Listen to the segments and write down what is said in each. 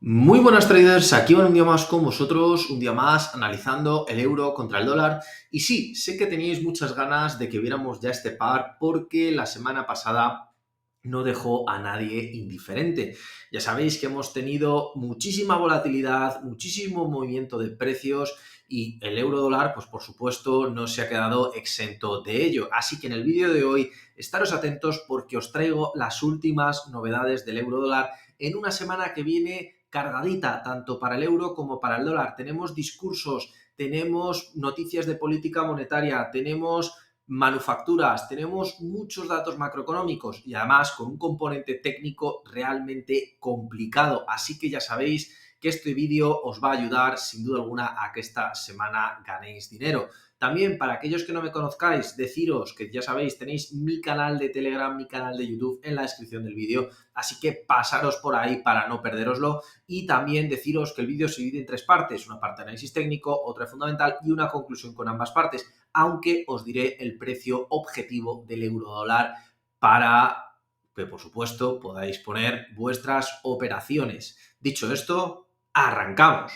Muy buenas traders, aquí van un día más con vosotros, un día más analizando el euro contra el dólar. Y sí, sé que teníais muchas ganas de que viéramos ya este par porque la semana pasada no dejó a nadie indiferente. Ya sabéis que hemos tenido muchísima volatilidad, muchísimo movimiento de precios y el euro dólar, pues por supuesto, no se ha quedado exento de ello. Así que en el vídeo de hoy, estaros atentos porque os traigo las últimas novedades del euro dólar en una semana que viene cargadita tanto para el euro como para el dólar. Tenemos discursos, tenemos noticias de política monetaria, tenemos manufacturas, tenemos muchos datos macroeconómicos y además con un componente técnico realmente complicado. Así que ya sabéis que este vídeo os va a ayudar sin duda alguna a que esta semana ganéis dinero. También para aquellos que no me conozcáis, deciros que ya sabéis, tenéis mi canal de Telegram, mi canal de YouTube en la descripción del vídeo, así que pasaros por ahí para no perderoslo. Y también deciros que el vídeo se divide en tres partes, una parte de análisis técnico, otra fundamental y una conclusión con ambas partes, aunque os diré el precio objetivo del euro dólar para que, por supuesto, podáis poner vuestras operaciones. Dicho esto, arrancamos.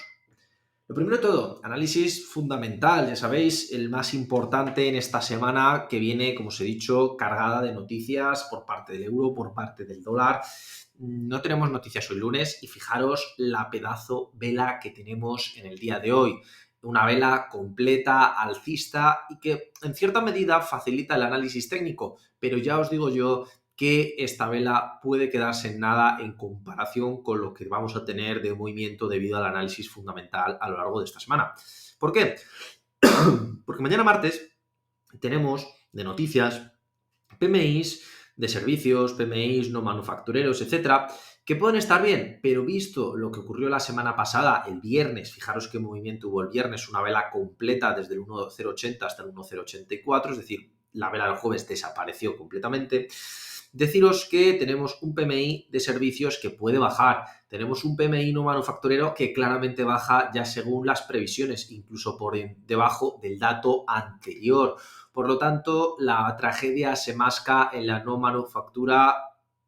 Lo primero de todo, análisis fundamental, ya sabéis, el más importante en esta semana que viene, como os he dicho, cargada de noticias por parte del euro, por parte del dólar. No tenemos noticias hoy lunes y fijaros la pedazo vela que tenemos en el día de hoy. Una vela completa, alcista y que en cierta medida facilita el análisis técnico, pero ya os digo yo que esta vela puede quedarse en nada en comparación con lo que vamos a tener de movimiento debido al análisis fundamental a lo largo de esta semana. ¿Por qué? Porque mañana martes tenemos de noticias PMIs de servicios, PMIs no manufactureros, etcétera, que pueden estar bien, pero visto lo que ocurrió la semana pasada, el viernes, fijaros qué movimiento hubo el viernes, una vela completa desde el 1.080 hasta el 1.084, es decir, la vela del jueves desapareció completamente. Deciros que tenemos un PMI de servicios que puede bajar, tenemos un PMI no manufacturero que claramente baja ya según las previsiones, incluso por debajo del dato anterior. Por lo tanto, la tragedia se masca en la no manufactura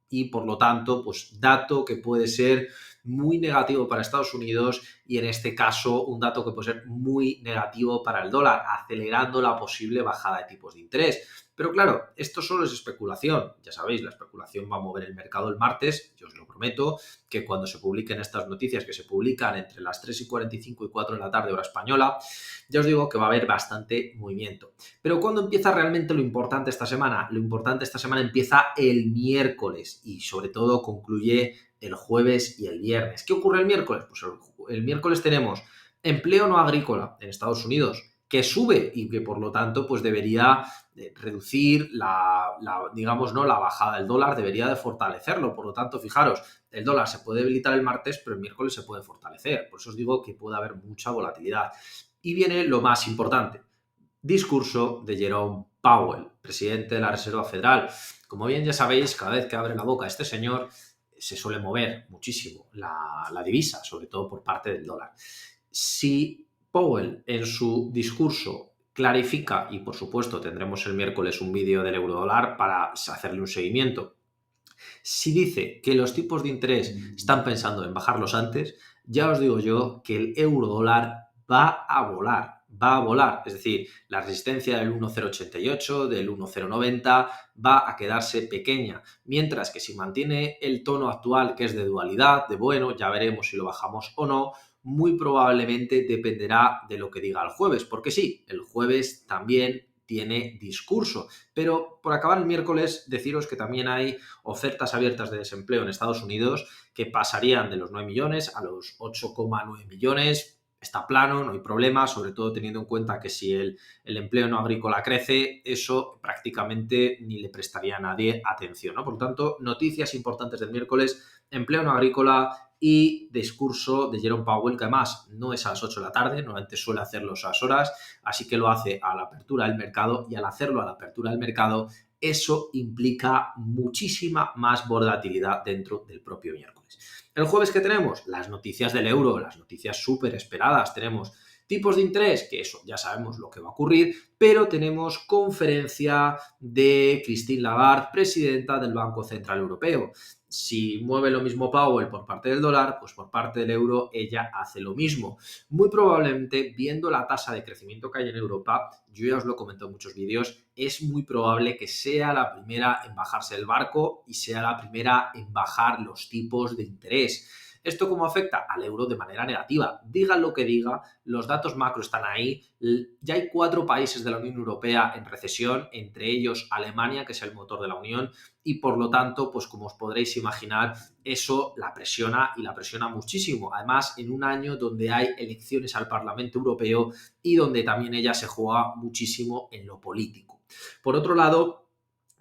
y, por lo tanto, pues dato que puede ser muy negativo para Estados Unidos y, en este caso, un dato que puede ser muy negativo para el dólar, acelerando la posible bajada de tipos de interés. Pero claro, esto solo es especulación. Ya sabéis, la especulación va a mover el mercado el martes, yo os lo prometo, que cuando se publiquen estas noticias, que se publican entre las 3:45 y 4 de la tarde hora española, ya os digo que va a haber bastante movimiento. Pero ¿cuándo empieza realmente lo importante esta semana? Lo importante esta semana empieza el miércoles y sobre todo concluye el jueves y el viernes. ¿Qué ocurre el miércoles? Pues el miércoles tenemos empleo no agrícola en Estados Unidos, que sube y que por lo tanto pues debería reducir digamos, ¿no?, la bajada del dólar, debería de fortalecerlo. Por lo tanto, fijaros, el dólar se puede debilitar el martes, pero el miércoles se puede fortalecer. Por eso os digo que puede haber mucha volatilidad. Y viene lo más importante, discurso de Jerome Powell, presidente de la Reserva Federal. Como bien ya sabéis, cada vez que abre la boca este señor, se suele mover muchísimo la divisa, sobre todo por parte del dólar. Si Powell en su discurso clarifica, y por supuesto tendremos el miércoles un vídeo del eurodólar para hacerle un seguimiento, si dice que los tipos de interés están pensando en bajarlos antes, ya os digo yo que el eurodólar va a volar, va a volar. Es decir, la resistencia del 1.088, del 1.090 va a quedarse pequeña. Mientras que si mantiene el tono actual, que es de dualidad, de bueno, ya veremos si lo bajamos o no, muy probablemente dependerá de lo que diga el jueves. Porque sí, el jueves también tiene discurso. Pero por acabar el miércoles, deciros que también hay ofertas abiertas de desempleo en Estados Unidos que pasarían de los 9 millones a los 8,9 millones. Está plano, no hay problema, sobre todo teniendo en cuenta que si el empleo no agrícola crece, eso prácticamente ni le prestaría a nadie atención, ¿no? Por lo tanto, noticias importantes del miércoles, empleo no agrícola y discurso de Jerome Powell, que además no es a las 8 de la tarde, normalmente suele hacerlo a esas horas, así que lo hace a la apertura del mercado y al hacerlo a la apertura del mercado, eso implica muchísima más volatilidad dentro del propio miércoles. El jueves, ¿qué tenemos? Las noticias del euro, las noticias súper esperadas. Tenemos Tipos de interés, que eso ya sabemos lo que va a ocurrir, pero tenemos conferencia de Christine Lagarde, presidenta del Banco Central Europeo. Si mueve lo mismo Powell por parte del dólar, pues por parte del euro ella hace lo mismo. Muy probablemente, viendo la tasa de crecimiento que hay en Europa, yo ya os lo comento en muchos vídeos, es muy probable que sea la primera en bajarse el barco y sea la primera en bajar los tipos de interés. ¿Esto cómo afecta al euro? De manera negativa. Diga lo que diga, los datos macro están ahí. Ya hay 4 países de la Unión Europea en recesión, entre ellos Alemania, que es el motor de la Unión, y por lo tanto, pues como os podréis imaginar, eso la presiona y la presiona muchísimo. Además, en un año donde hay elecciones al Parlamento Europeo y donde también ella se juega muchísimo en lo político. Por otro lado,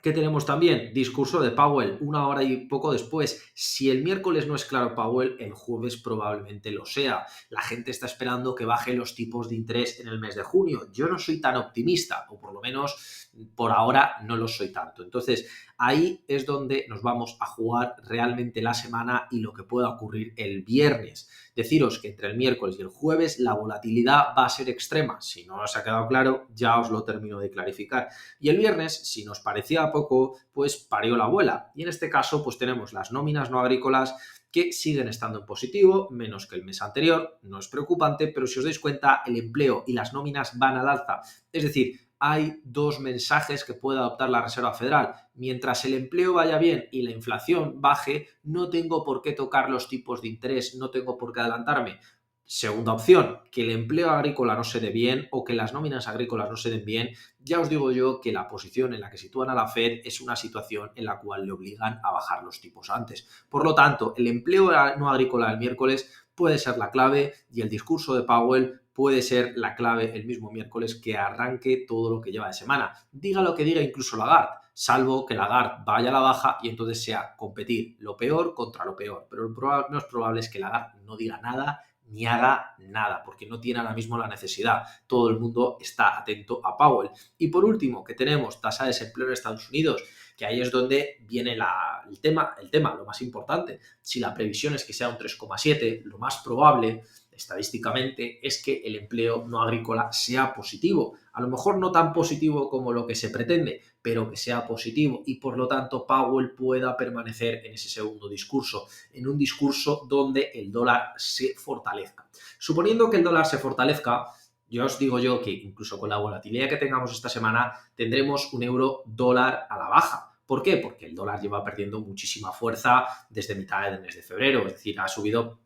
¿qué tenemos también? Discurso de Powell, 1 hora y poco después. Si el miércoles no es claro Powell, el jueves probablemente lo sea. La gente está esperando que baje los tipos de interés en el mes de junio. Yo no soy tan optimista, o por lo menos por ahora no lo soy tanto. Entonces, ahí es donde nos vamos a jugar realmente la semana y lo que pueda ocurrir el viernes. Deciros que entre el miércoles y el jueves la volatilidad va a ser extrema. Si no os ha quedado claro, ya os lo termino de clarificar. Y el viernes, si nos parecía poco, pues parió la abuela. Y en este caso, pues tenemos las nóminas no agrícolas que siguen estando en positivo, menos que el mes anterior. No es preocupante, pero si os dais cuenta, el empleo y las nóminas van al alza. Es decir, hay 2 mensajes que puede adoptar la Reserva Federal. Mientras el empleo vaya bien y la inflación baje, no tengo por qué tocar los tipos de interés, no tengo por qué adelantarme. Segunda opción, que el empleo agrícola no se dé bien o que las nóminas agrícolas no se den bien. Ya os digo yo que la posición en la que sitúan a la Fed es una situación en la cual le obligan a bajar los tipos antes. Por lo tanto, el empleo no agrícola el miércoles puede ser la clave y el discurso de Powell puede ser la clave el mismo miércoles que arranque todo lo que lleva de semana. Diga lo que diga incluso Lagarde, salvo que Lagarde vaya a la baja y entonces sea competir lo peor contra lo peor. Pero lo menos probable es que Lagarde no diga nada ni haga nada, porque no tiene ahora mismo la necesidad. Todo el mundo está atento a Powell. Y por último, que tenemos tasa de desempleo en Estados Unidos, que ahí es donde viene el tema, lo más importante. Si la previsión es que sea un 3,7, lo más probable estadísticamente es que el empleo no agrícola sea positivo. A lo mejor no tan positivo como lo que se pretende, pero que sea positivo y por lo tanto Powell pueda permanecer en ese segundo discurso, en un discurso donde el dólar se fortalezca. Suponiendo que el dólar se fortalezca, yo os digo yo que incluso con la volatilidad que tengamos esta semana tendremos un euro dólar a la baja. ¿Por qué? Porque el dólar lleva perdiendo muchísima fuerza desde mitad del mes de febrero, es decir, ha subido,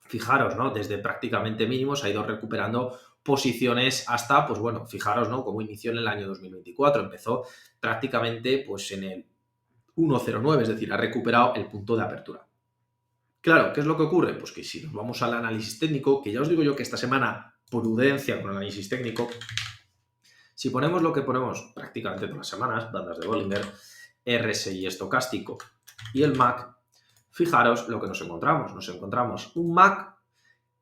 fijaros, ¿no? Desde prácticamente mínimos ha ido recuperando posiciones hasta, pues bueno, fijaros, ¿no? Cómo inició en el año 2024, empezó prácticamente pues en el 1,09, es decir, ha recuperado el punto de apertura. Claro, ¿qué es lo que ocurre? Pues que si nos vamos al análisis técnico, que ya os digo yo que esta semana, prudencia con el análisis técnico, si ponemos lo que ponemos prácticamente todas las semanas, bandas de Bollinger, RSI estocástico y el MAC, fijaros lo que nos encontramos. Nos encontramos un MAC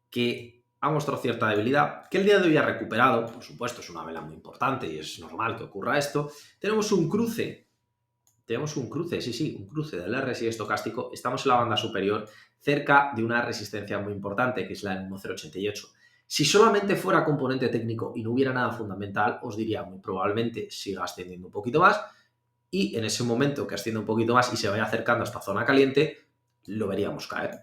que ha mostrado cierta debilidad, que el día de hoy ha recuperado, por supuesto es una vela muy importante y es normal que ocurra esto. Tenemos un cruce, sí, un cruce del RSI estocástico, estamos en la banda superior, cerca de una resistencia muy importante, que es la del 1,088. Si solamente fuera componente técnico y no hubiera nada fundamental, os diría muy probablemente siga ascendiendo un poquito más y en ese momento que ascienda un poquito más y se vaya acercando a esta zona caliente, lo veríamos caer.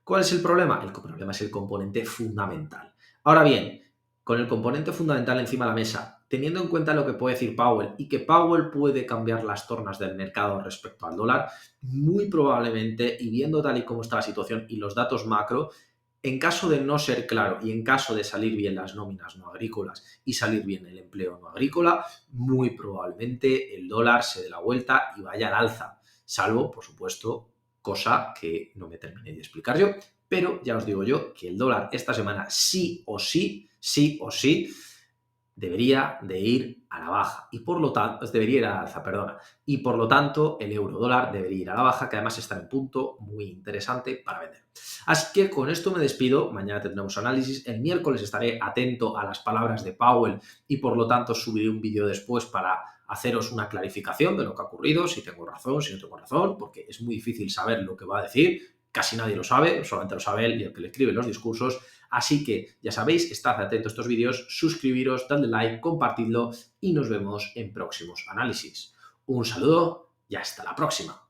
¿Cuál es el problema? El problema es el componente fundamental. Ahora bien, con el componente fundamental encima de la mesa, teniendo en cuenta lo que puede decir Powell y que Powell puede cambiar las tornas del mercado respecto al dólar, muy probablemente, y viendo tal y como está la situación y los datos macro, en caso de no ser claro y en caso de salir bien las nóminas no agrícolas y salir bien el empleo no agrícola, muy probablemente el dólar se dé la vuelta y vaya al alza, salvo, por supuesto, cosa que no me terminé de explicar yo, pero ya os digo yo que el dólar esta semana sí o sí, debería de ir a la baja y por lo tanto, debería ir a la alza, perdona, y por lo tanto el euro dólar debería ir a la baja, que además está en un punto muy interesante para vender. Así que con esto me despido, mañana tendremos análisis, el miércoles estaré atento a las palabras de Powell y por lo tanto subiré un vídeo después para haceros una clarificación de lo que ha ocurrido, si tengo razón, si no tengo razón, porque es muy difícil saber lo que va a decir. casi nadie lo sabe, solamente lo sabe él y el que le escribe los discursos. Así que ya sabéis, estad atentos a estos vídeos, suscribiros, dadle like, compartidlo y nos vemos en próximos análisis. Un saludo y hasta la próxima.